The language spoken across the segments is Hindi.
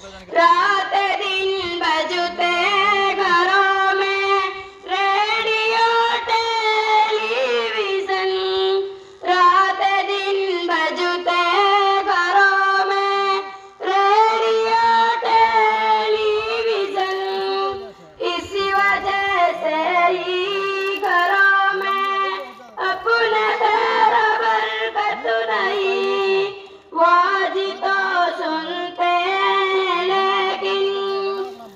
रात दिन बजते घरों में रेडियो टेलीविजन, रात दिन बजते घरों में रेडियो टेलीविजन। इसी वजह से ही घरों में अपने खैर बरकत नहीं, वाज तो सुनते हैं लेकिन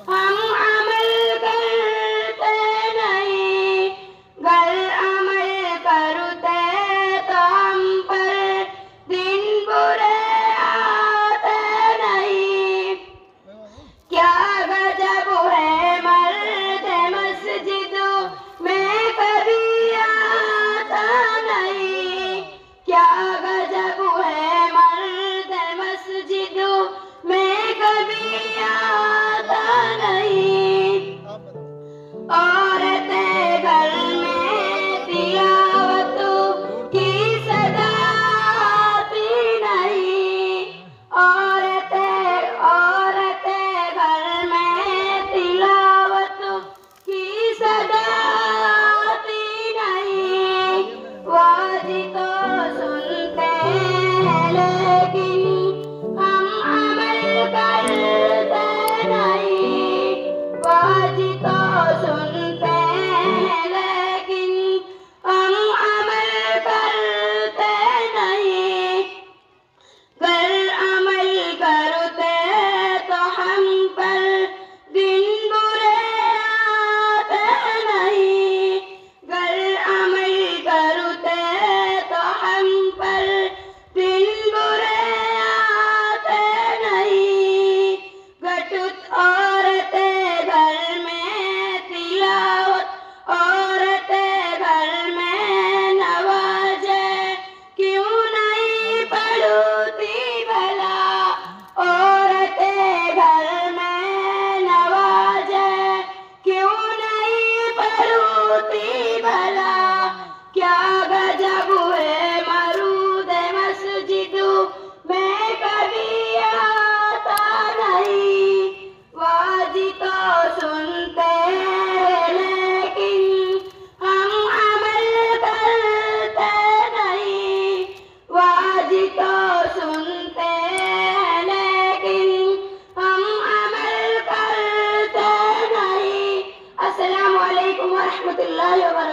हम अमल करते नहीं। गर अमल करते तो हम पर दिन बुरे आते नहीं। क्या गजब है मर्द मस्जिद में कभी आता नहीं, क्या गजब है मर्द मस्जिद में कभी आता नहीं। औरतें घर में तिलावत की सदा आती नहीं, औरतें घर में तिलावत की सदा आती नहीं। वाज तो सुनते हैं लेकिन हम अमल करते नहीं, वाज तो सुनते हैं लेकिन हम अमल करते नहीं। गर अमल करते तो हम पर दिन बुरे आते नहीं, गर अमल करते तो हम पर दिन बुरे आते नहीं। घटुत औरतें घर में तिलावत, औरतें घर में नवाजे क्यों नहीं पढ़ती भला, औरतें घर में नवाजे क्यों नहीं पढ़ती भला। क्या गजब है मरूद मस्जिद में कभी आता नहीं, वाज तो सुनते हैं लेकिन हम अमल करते नहीं, वाज तो सुनते हैं लेकिन हम अमल करते नहीं। अस्सलामु अलैकुम व रहमतुल्लाहि व बरकातुहू।